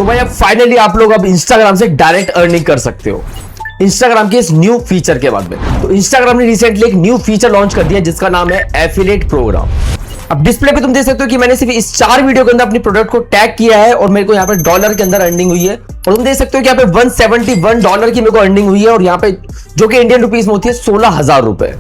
तो भाई अब फाइनली आप लोग अब इंस्टाग्राम से डायरेक्ट अर्निंग कर सकते हो इंस्टाग्राम के इस न्यू फीचर के बाद में। तो इंस्टाग्राम ने रिसेंटली एक न्यू फीचर लॉन्च कर दिया जिसका नाम है एफिलिएट प्रोग्राम। अब डिस्प्ले पे तुम देख सकते हो कि मैंने सिर्फ इस 4 वीडियो के अंदर अपनी प्रोडक्ट को टैग किया है और मेरे को यहाँ पे डॉलर के अंदर अर्निंग हुई है। और तुम देख सकते हो कि यहाँ पे $171 की मेरे को अर्निंग हुई है और यहाँ पे जो कि इंडियन रुपीस में होती है 16,000 रुपए।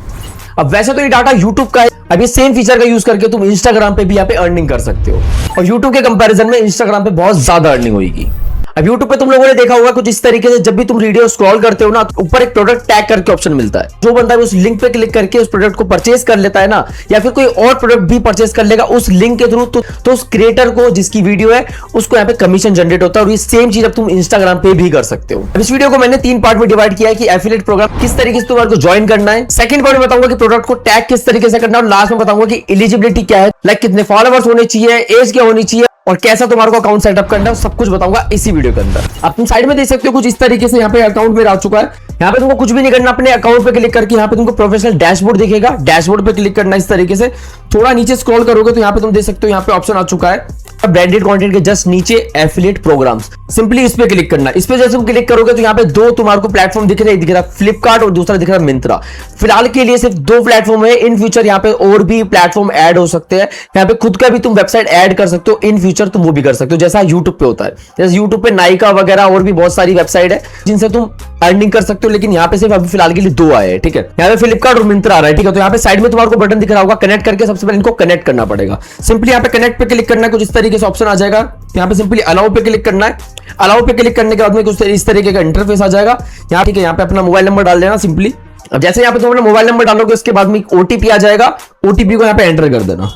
अब वैसे तो ये डाटा यूट्यूब का है, अब ये सेम फीचर का यूज करके तुम इंस्टाग्राम पे भी यहाँ पे अर्निंग कर सकते हो और यूट्यूब के कंपैरिजन में इंस्टाग्राम पे बहुत ज्यादा अर्निंग होगी। अब YouTube पे तुम लोगों ने देखा होगा कुछ इस तरीके से, जब भी तुम वीडियो स्क्रॉल करते हो ना तो ऊपर एक प्रोडक्ट टैग करके ऑप्शन मिलता है। जो बंदा उस लिंक पे क्लिक करके उस प्रोडक्ट को परचेज कर लेता है ना, या फिर कोई और प्रोडक्ट भी परचेज कर लेगा उस लिंक के थ्रू, तो उस क्रिएटर को जिसकी वीडियो है उसको यहाँ पे कमीशन जनरेट होता है। और ये सेम चीज अब तुम इंस्टाग्राम पे भी कर सकते हो। इस वीडियो को मैंने 3 पार्ट में डिवाइड किया है कि एफिलिएट प्रोग्राम किस तरीके से तुम्हारे को ज्वाइन करना है। सेकंड पार्ट में बताऊंगा कि प्रोडक्ट को टैग किस तरीके से करना है और लास्ट में बताऊंगा कि एलिजिबिलिटी क्या है, लाइक कितने फॉलोअर्स होने चाहिए, एज क्या होनी चाहिए और कैसा तुम्हारे को अकाउंट सेटअप करना है, सब कुछ बताऊंगा इसी वीडियो के अंदर। अब तुम साइड में देख सकते हो कुछ इस तरीके से यहाँ पे अकाउंट मेरा आ चुका है। यहाँ पे तुमको कुछ भी नहीं करना, अपने अकाउंट पे क्लिक करके यहाँ पे तुमको प्रोफेशनल डैशबोर्ड दिखेगा, डैशबोर्ड पे क्लिक करना इस तरीके से। थोड़ा नीचे स्क्रॉल करोगे तो यहाँ पे तुम देख सकते हो यहाँ पे ऑप्शन आ चुका है ब्रांडेड कंटेंट के जस्ट नीचे एफिलिएट प्रोग्राम्स। सिंपली इस पे क्लिक करना। इस पे जैसे तुम क्लिक करोगे तो यहाँ पे 2 तुम्हारे को प्लेटफॉर्म दिख रहे हैं, दिख रहा है फ्लिपकार्ट और दूसरा दिख रहा है मिंत्रा। फिलहाल के लिए सिर्फ 2 प्लेटफॉर्म है, इन फ्यूचर यहाँ पे और भी प्लेटफॉर्म ऐड हो सकते हैं। यहाँ पे खुद का भी तुम वेबसाइट ऐड कर सकते हो, इन फ्यूचर तुम वो भी कर सकते हो जैसा यूट्यूब पे होता है। जैसे यूट्यूब पे नायका वगैरह और भी बहुत सारी वेबसाइट है जिनसे तुम अर्निंग कर सकते हो, लेकिन यहाँ पे सिर्फ अभी फिलहाल के लिए 2 आए हैं। ठीक है, यहाँ पे फ्लिपकार्ट और मिंत्रा आ रहा है। ठीक है, तो यहाँ पे साइड में तुम्हारे को बटन दिख रहा होगा कनेक्ट करके, सबसे पहले इनको कनेक्ट करना पड़ेगा। सिंपली यहाँ पे कनेक्ट पे क्लिक करना है, कुछ इस तरीके से ऑप्शन आ जाएगा। यहाँ पे सिंपली अलाउ पे क्लिक करना है। अलाउ पे क्लिक करने के बाद में कुछ इस तरीके का इंटरफेस आ जाएगा। यहाँ ठीक है, यहाँ पे अपना मोबाइल नंबर डाल देना सिंपली। अब जैसे यहाँ पे तुम अपना मोबाइल नंबर डालोगे उसके बाद में ओटीपी आ जाएगा, ओटीपी को यहाँ पे एंटर कर देना।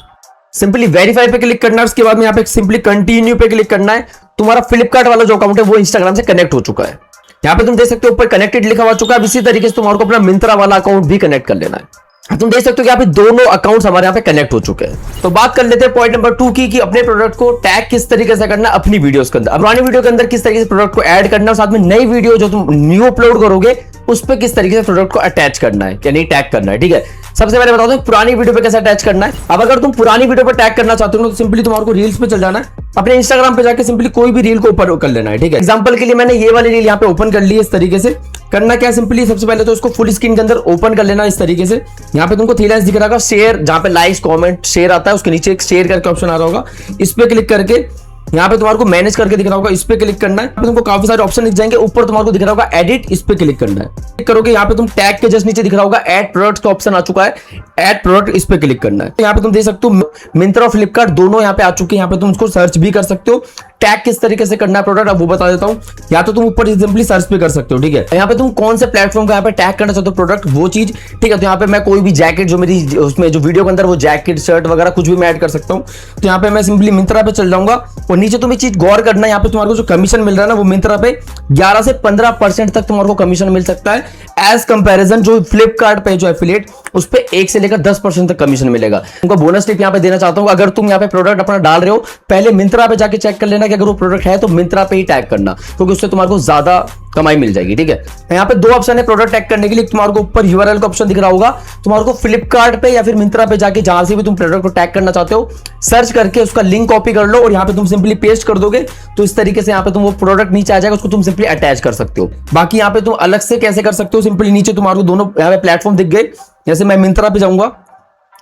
सिंपली वेरीफाई पे क्लिक करना है, उसके बाद में यहाँ पे सिंपली कंटिन्यू पे क्लिक करना है। तुम्हारा फ्लिपकार्ट वाला जो अकाउंट है वो इंस्टाग्राम से कनेक्ट हो चुका है। यहाँ पे तुम देख सकते हो ऊपर कनेक्टेड लिखा हुआ चुका है। इसी तरीके से तुम्हारे को अपना मिंत्रा वाला अकाउंट भी कनेक्ट कर लेना है। तुम देख सकते हो कि यहाँ पे दोनों अकाउंट्स हमारे यहाँ पे कनेक्ट हो चुके हैं। तो बात कर लेते हैं पॉइंट नंबर 2 की, कि अपने प्रोडक्ट को टैग किस तरीके से करना अपनी वीडियोस के अंदर। पुरानी वीडियो के अंदर किस तरीके से प्रोडक्ट को ऐड करना और साथ में नई वीडियो जो तुम न्यू अपलोड करोगे उस पर किस तरीके से प्रोडक्ट को अटैच करना है यानी टैग करना है। ठीक है, सबसे पहले बताओ पुरानी वीडियो पे कैसे अटैच करना है। अब अगर तुम पुरानी वीडियो पे टैग करना चाहते हो तो सिंपली तुम्हारे को रील्स पे चल जाना है, अपने इंस्टाग्राम पे जाके सिंपली कोई भी रील को ऊपर कर लेना है। ठीक है, एग्जांपल के लिए मैंने ये वाली रील यहाँ पे ओपन कर ली है। इस तरीके से करना क्या, सिंपली सबसे पहले तो इसको फुल स्क्रीन के अंदर ओपन कर लेना इस तरीके से। यहाँ पे तुमको 3 लाइन्स दिख रहा होगा, शेयर, जहाँ पे लाइक्स कमेंट शेयर आता है उसके नीचे एक शेयर करके ऑप्शन आ रहा होगा। इस पे क्लिक करके यहाँ पे तुम्हारे को मैनेज करके दिख रहा होगा, इस पे क्लिक करना है। तुमको काफी सारे ऑप्शन दिख जाएंगे, ऊपर तुम्हारे को दिख रहा होगा एडिट, इस पे क्लिक करना है। क्लिक करोगे यहाँ पे तुम टैग के जस्ट नीचे दिख रहा होगा ऐड प्रोडक्ट का ऑप्शन आ चुका है, ऐड प्रोडक्ट, इस पे क्लिक करना है। यहाँ पे तुम देख सकते हो मिंत्रा और फ्लिपकार्ट दोनों यहाँ पे आ चुके हैं। यहाँ पे तुम उसको सर्च भी कर सकते हो। टैग किस तरीके से करना है प्रोडक्ट अब वो बता देता हूँ। या तो तुम ऊपर सिंपली सर्च पे कर सकते हो। ठीक है, यहाँ पे तुम कौन से प्लेटफॉर्म का यहाँ पे टैग करना चाहते हो प्रोडक्ट वो चीज। ठीक है, तो यहाँ पे मैं कोई भी जैकेट जो मेरी उसमें जो वीडियो के अंदर वो जैकेट शर्ट वगैरह कुछ भी मैं ऐड कर सकता हूँ। तो यहाँ पे मैं सिंपली मिंत्रा पे चल जाऊंगा और नीचे तुम एक चीज गौर करना है, यहाँ पे तुम्हारे को जो कमीशन मिल रहा है ना वो मिंत्रा पे 11 से 15% तक तुम्हारे को कमीशन मिल सकता है, एज कंपैरिजन जो फ्लिपकार्ट पे जो एफिलिएट उस पे 1 से लेकर 10% तक कमीशन मिलेगा। तुमको बोनस टिप यहाँ पे देना चाहता हूँ, अगर तुम यहाँ पे प्रोडक्ट अपना डाल रहे हो पहले मिंत्रा पे जाके चेक कर लेना कि अगर वो प्रोडक्ट है तो मिंत्रा पे ही टैग करना, क्योंकि उससे तुम्हारे को ज्यादा कमाई मिल जाएगी। ठीक है, यहाँ पे 2 ऑप्शन है प्रोडक्ट टैग करने के लिए। तुम्हारे को ऊपर यूआरएल का ऑप्शन दिख रहा होगा, तुम्हारे को फ्लिपकार्ट पे या फिर मिंत्रा पे जाके जहां से भी तुम प्रोडक्ट को टैग करना चाहते हो सर्च करके उसका लिंक कॉपी कर लो और यहाँ पे तुम सिंपली पेस्ट कर दोगे तो इस तरीके से यहाँ पे तुम वो प्रोडक्ट नीचे आ जाएगा, उसको तुम सिंपली अटैच कर सकते हो। बाकी यहाँ पे तुम अलग से कैसे कर सकते हो, सिंपली नीचे तुम्हारे को दोनों यहाँ पे प्लेटफॉर्म दिख गए। जैसे मैं मिंत्रा पे जाऊंगा,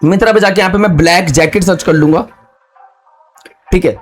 मिंत्रा पे जाके यहाँ पे मैं ब्लैक जैकेट सर्च कर लूंगा। ठीक है,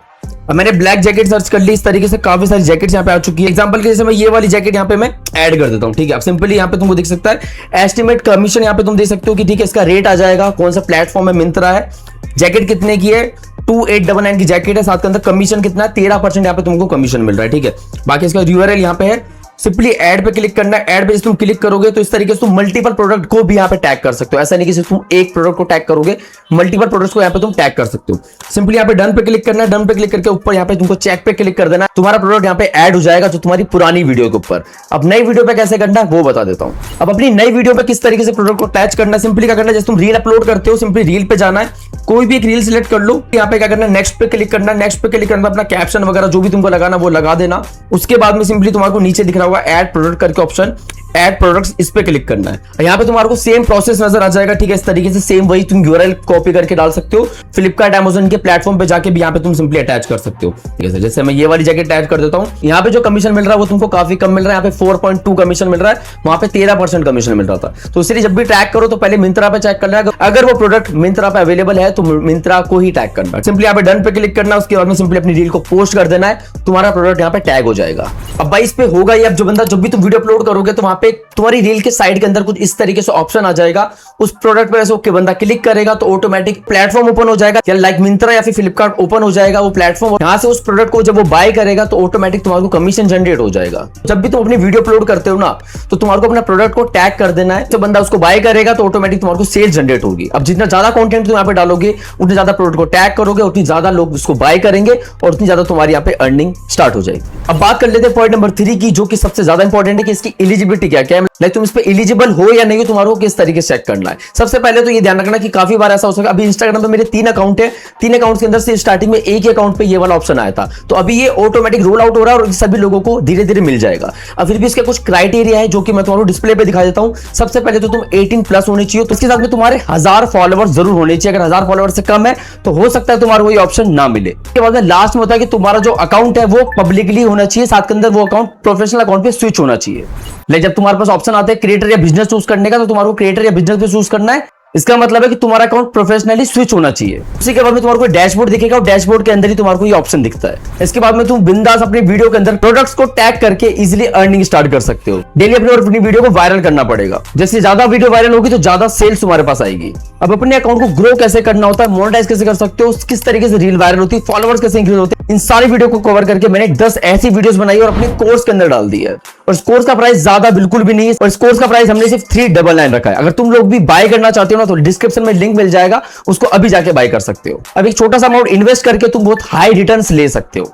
अब मैंने ब्लैक जैकेट सर्च कर ली। इस तरीके से काफी सारी जैकेट्स यहाँ पे आ चुकी है। एग्जांपल के जैसे मैं ये वाली जैकेट यहाँ पे मैं ऐड कर देता हूँ। ठीक है, अब सिंपली यहाँ पे तुमको दिख सकता है एस्टिमेट कमीशन, यहाँ पे तुम देख सकते हो कि ठीक है इसका रेट आ जाएगा, कौन सा प्लेटफॉर्म है, मिंत्रा है। जैकेट कितने की है, 2899 की जैकेट है, साथ के अंदर कमीशन कितना है 13% यहाँ पे तुमको कमीशन मिल रहा है। ठीक है, बाकी इसका यूआरएल यहाँ पे है, सिंपली ऐड पे क्लिक करना है। ऐड पे तुम क्लिक करोगे तो इस तरीके से तुम मल्टीपल प्रोडक्ट को भी यहाँ पे टैग कर सकते हो। ऐसा नहीं कि सिर्फ तुम एक प्रोडक्ट को टैग करोगे, मल्टीपल प्रोडक्ट्स को यहाँ पे तुम टैग कर सकते हो। सिंपली यहाँ पे डन पे क्लिक करना है। डन पे क्लिक करके ऊपर यहाँ पे तुमको चेक पे क्लिक कर देना है, तुम्हारा प्रोडक्ट यहाँ पे ऐड हो जाएगा जो तुम्हारी पुरानी वीडियो के ऊपर। अब नई वीडियो पे कैसे करना है वो बता देता हूँ। अब अपनी नई वीडियो पे किस तरीके से प्रोडक्ट को अटैच करना है, सिंपली क्या करना है, जैसे तुम रील अपलोड करते हो सिंपली रील पे जाना है, कोई भी एक रील सिलेक्ट कर लो। यहाँ पे क्या करना है, नेक्स्ट पे क्लिक करना है। नेक्स्ट पे क्लिक करना, अपना कैप्शन वगैरह जो भी तुमको लगाना वो लगा देना। उसके बाद में सिंपली तुम्हारे को नीचे दिख रहा हुआ ऐड प्रोडक्ट करके ऑप्शन, ऐड प्रोडक्ट्स, इस पे क्लिक करना है। यहाँ पे तुम्हारे को सेम प्रोसेस नजर आ जाएगा, ठीक है। इस तरीके से सेम वही तुम यूआरएल कॉपी करके डाल सकते हो। फ्लिपकार्ट अमेज़न के प्लेटफॉर्म पे जाके भी यहाँ पे तुम सिंपली अटैच कर सकते हो, ठीक है। जैसे मैं ये वाली जगह अटैच कर देता हूँ, यहाँ पे जो कमीशन मिल रहा है वो तुमको काफी कम मिल रहा है। यहाँ पे 4.2 कमीशन मिल रहा है, वहां पे 13% कमीशन मिल रहा था। तो इसलिए जब भी टैग करो तो पहले मिंत्रा पे चेक करना है, अगर वो प्रोडक्ट मिंत्रा पे अवेलेबल है तो मिंत्रा को ही टैग करना है। सिंपली यहाँ पे डन पे क्लिक करना है, उसके बाद में सिंपली अपनी रील को पोस्ट कर देना है, तुम्हारा प्रोडक्ट यहाँ पे टैग हो जाएगा। अब भाई इस पे होगा ये, अब जो बंदा जब भी तुम वीडियो अपलोड करोगे तो वहां पे तुम्हारी रील के साइड के अंदर कुछ इस तरीके से ऑप्शन आ जाएगा, उस प्रोडक्ट पर ऐसे ओके बंदा क्लिक करेगा तो ऑटोमेटिक प्लेटफॉर्म ओपन हो जाएगा, या लाइक मिंत्रा या फिर फ्लिपकार्ट ओपन हो जाएगा वो प्लेटफॉर्म। यहां से उस प्रोडक्ट को जब वो बाय करेगा तो ऑटोमेटिक तुम्हारे को कमीशन जनरेट हो जाएगा। जब भी तुम अपनी वीडियो अपलोड करते हो ना तो तुम्हारे को अपना प्रोडक्ट को टैग कर देना है, तो बंदा उसको बाय करेगा तो ऑटोमेटिक तुम्हारे को सेल जनरेट होगी। अब जितना ज्यादा कंटेंट तुम यहाँ पे डालोगे, उतने ज्यादा प्रोडक्ट को टैग करोगे, उतनी ज्यादा लोग उसको बाय करेंगे और उतनी ज्यादा तुम्हारी यहाँ पे अर्निंग स्टार्ट हो जाएगी। अब बात कर लेते हैं पॉइंट नंबर 3 की, जो कि सबसे ज्यादा इंपॉर्टेंट है कि इसकी एलिजिबिलिटी क्या है, लाइक तुम इस पे एलिजिबल हो या नहीं हो, तुम्हारे को किस तरीके से चेक करना है। सबसे पहले तो ये ध्यान रखना कि काफी बार ऐसा हो सकता है, अभी इंस्टाग्राम पे मेरे 3 अकाउंट है, 3 अकाउंट्स के अंदर से स्टार्टिंग में एक ही अकाउंट पे ये वाला ऑप्शन आया था, तो अभी ये ऑटोमेटिक रोल आउट हो रहा है और सभी लोगों को धीरे धीरे मिल जाएगा। अब फिर भी इसके कुछ क्राइटेरिया है जो कि मैं तुम्हारे डिस्प्ले पे दिखा देता हूं। सबसे पहले तो तुम 18+ होने चाहिए, तो इसके साथ में तुम्हारे 1000 फॉलोवर्स जरूर होने चाहिए। अगर 1000 फॉलोवर्स से कम है तो हो सकता है तुम्हारा कोई ऑप्शन ना मिले। इसके बाद में लास्ट में होता है कि तुम्हारा जो अकाउंट है वो पब्लिकली होना चाहिए, साथ के अंदर वो अकाउंट प्रोफेशनल अकाउंट पे स्विच होना चाहिए। लेकिन जब तुम्हारे पास ऑप्शन आता है क्रिएटर या बिजनेस चूज करने का, तो तुम्हारे को क्रिएटर या बिजनेस पे चूज करना है। इसका मतलब है कि तुम्हारा अकाउंट प्रोफेशनली स्विच होना चाहिए। उसी के बाद में तुम्हारे को डैशबोर्ड दिखेगा और डैशबोर्ड के अंदर ही तुम्हारे को ये ऑप्शन दिखता है। इसके बाद में तुम बिंदास अपनी वीडियो के अंदर प्रोडक्ट्स को टैग करके इजीली अर्निंग स्टार्ट कर सकते हो। डेली अपनी वीडियो को वायरल करना पड़ेगा, जैसे ज्यादा वीडियो वायरल होगी तो ज्यादा सेल्स तुम्हारे पास आएगी। अब अपने अकाउंट को ग्रो कैसे करना होता है, मोनेटाइज कैसे कर सकते हो, किस तरीके से रील वायरल होती है, फॉलोवर्स कैसे इंक्रीज होते हैं, इन सारी वीडियो को कवर करके मैंने 10 ऐसी वीडियोस बनाई और अपने कोर्स के अंदर डाल दी है। और इस कोर्स का प्राइस ज्यादा बिल्कुल भी नहीं है, और इस कोर्स का प्राइस हमने सिर्फ 399 रखा है। अगर तुम लोग भी बाय करना चाहते हो ना तो डिस्क्रिप्शन में लिंक मिल जाएगा, उसको अभी जाके बाय कर सकते हो। अब एक छोटा सा अमाउंट इन्वेस्ट करके तुम बहुत हाई रिटर्न्स ले सकते हो,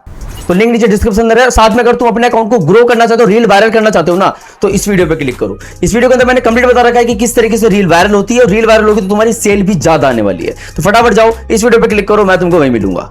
तो लिंक नीचे डिस्क्रिप्शन में है। साथ में अगर तुम अपने अकाउंट को ग्रो करना चाहते हो, रील वायरल करना चाहते हो ना, तो इस वीडियो पे क्लिक करो। इस वीडियो के अंदर मैंने कंप्लीट बता रखा है कि किस तरीके से रील वायरल होती है, और रील वायरल होगी तो तुम्हारी सेल भी ज्यादा आने वाली है। तो फटाफट जाओ इस वीडियो पे क्लिक करो, मैं तुमको वहीं मिलूंगा।